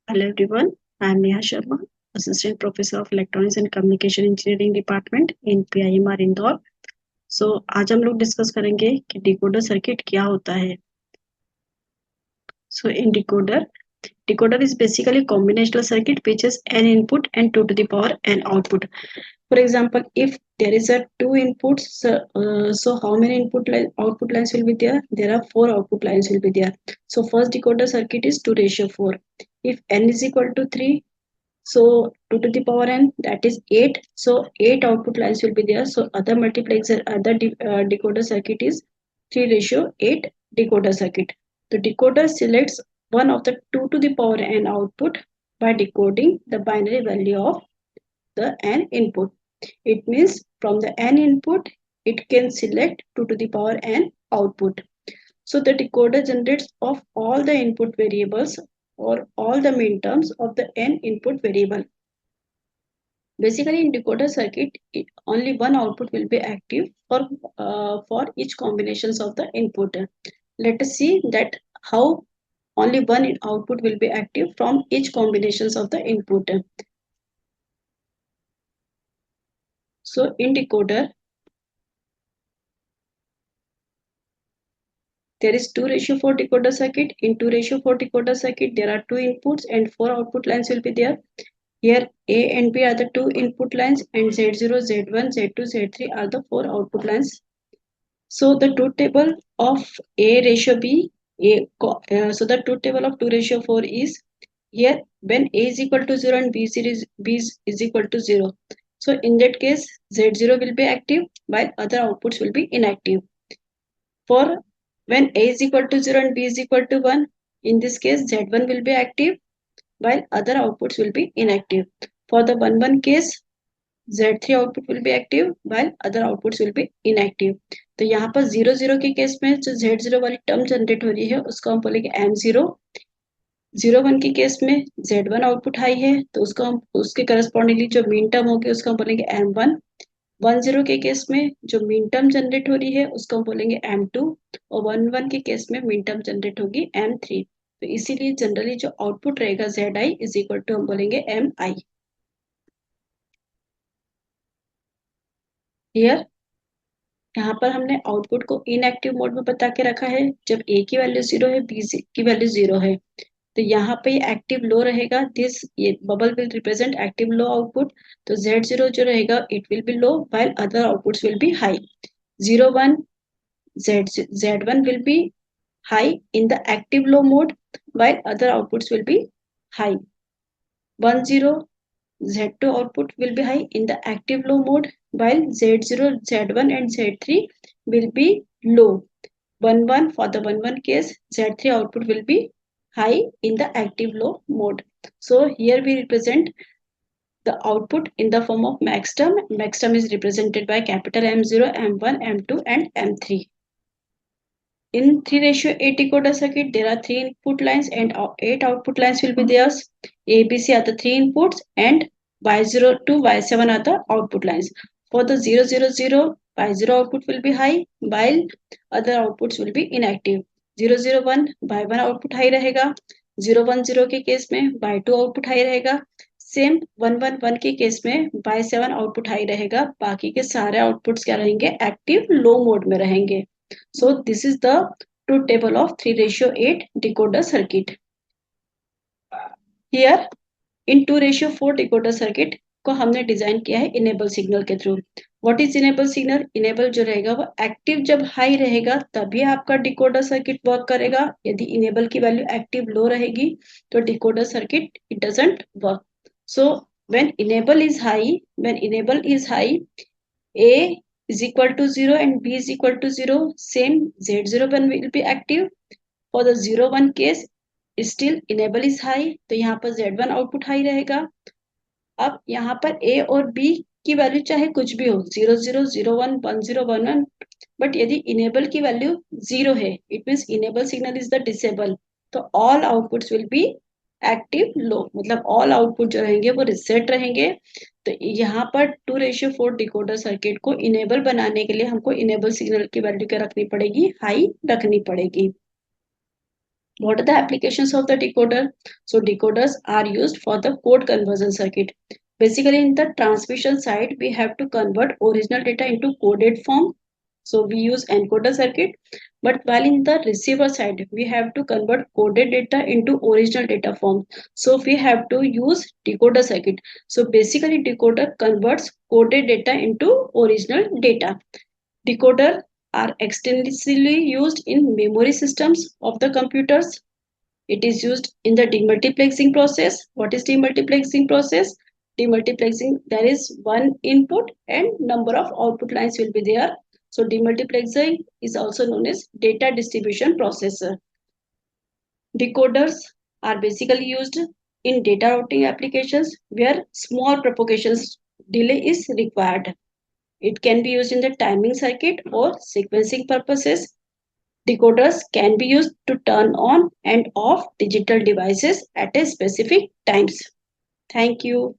Hello everyone, I am Neha Sharma, Assistant Professor of Electronics and Communication Engineering Department in PIMR Indore. आज हम लोग discuss करेंगे कि decoder circuit क्या होता है। In decoder is basically a combinational circuit which has n input and 2 to the power n output. For example, if there is a two inputs, so how many output lines will be there? There are four output lines will be there. So first decoder circuit is 2:4. If n is equal to 3, so 2 to the power n, that is 8. So 8 output lines will be there. So other multiplexer, decoder circuit is 3:8 decoder circuit. The decoder selects one of the 2 to the power n output by decoding the binary value of the n input. It means from the n input, it can select 2 to the power n output. So the decoder generates of all the input variables or all the minterms of the n input variable. Basically, in decoder circuit, only one output will be active for each combinations of the input. Let us see that how only one output will be active from each combinations of the input. So in decoder, there is 2:4 decoder circuit. In 2:4 decoder circuit, there are two inputs and four output lines will be there. Here A and B are the two input lines and Z0, Z1, Z2, Z3 are the four output lines. So the truth table of A ratio B, so the truth table of 2:4 is here when A is equal to 0 and B is equal to 0. So in that case, Z0 will be active while other outputs will be inactive. For when A is equal to 0 and B is equal to 1, in this case Z1 will be active while other outputs will be inactive. For the 1 case, Z3 output will be active while other outputs will B inactive. तो यहाँ पर 0 के case में जो Z0 वाली term generate हो रही है उसको हम बोलेंगे M0। 01 के केस में Z1 आउटपुट हाई है तो उसको हम उसके करस्पॉन्डिंगली जो मीन टर्म होगी उसको हम बोलेंगे M1। 10 के केस में जो मीन टर्म जनरेट हो रही है उसको हम बोलेंगे M2 और 11 के केस में मीन टर्म जनरेट होगी M3। तो इसीलिए जनरली जो आउटपुट रहेगा Zi इज इक्वल टू हम बोलेंगे Mi। हियर यहाँ पर हमने आउटपुट को इनएक्टिव मोड में बता के रखा है। जब ए की वैल्यू 0 है, बी की वैल्यू 0 है, तो यहाँ पे एक्टिव लो रहेगा। दिस ये bubble will represent active low output. तो Z0 जो रहेगा it will be low while other outputs will B high. 01 Z1 will be high in the active low mode while other outputs will be high. 10 Z2 output will be high in the active low mode while Z0, Z1 and Z3 will be low. 11 for the 11 case, Z3 output will be high in the active low mode. So here we represent the output in the form of max term. Max term is represented by capital M0, M1, M2 and M3. In 3:8 decoder circuit, there are 3 input lines and 8 output lines will be there. A, B, C are the 3 inputs and Y0 to Y7 are the output lines. For the 0:0:0, Y0 output will be high while other outputs will be inactive. 0:0:1 Y1 output high रहेगा। 0:10 के case में Y2 output high रहेगा। Same 1:1 के case में Y7 output high रहेगा। बाकी के सारे outputs क्या रहेंगे? एक्टिव लो मोड में रहेंगे। So this is the truth table of 3:8 decoder circuit. Here in 2:4 decoder circuit को हमने डिजाइन किया है इनेबल सिग्नल के through. What is enable signal? Enable जो रहेगा वो एक्टिव जब हाई रहेगा तभी आपका डिकोडर सर्किट वर्क करेगा। यदि इनेबल की वैल्यू एक्टिव लो रहेगी तो decoder circuit it doesn't work. So when enable is high, A is equal to 0 and B is equal to 0, same Z01 will be active. For the 01 case, still enable is high, तो यहाँ पर Z1 output high रहेगा। अब यहाँ पर A और B की value चाहे कुछ भी हो, 00, 01, 10, 11, बट यदि इनेबल की वैल्यू 0 है, it means enable signal is the disable, तो all outputs will be active low, मतलब ऑल आउटपुट जो रहेंगे वो रिसेट रहेंगे। तो यहाँ पर 2:4 डिकोडर सर्किट को इनेबल बनाने के लिए हमको इनेबल सिग्नल की वैल्यू क्या रखनी पड़ेगी? हाई रखनी पड़ेगी। What are the applications of the decoder? So decoders are used for the code conversion circuit. Basically, in the transmission side, we have to convert original data into coded form. So we use encoder circuit. But while in the receiver side, we have to convert coded data into original data form. So we have to use decoder circuit. So basically, decoder converts coded data into original data. Decoder are extensively used in memory systems of the computers. It is used in the demultiplexing process. What is demultiplexing process? Demultiplexing, there is one input and number of output lines will be there. So demultiplexing is also known as data distribution processor. Decoders are basically used in data routing applications where small propagations delay is required. It can be used in the timing circuit or sequencing purposes. Decoders can be used to turn on and off digital devices at a specific times. Thank you.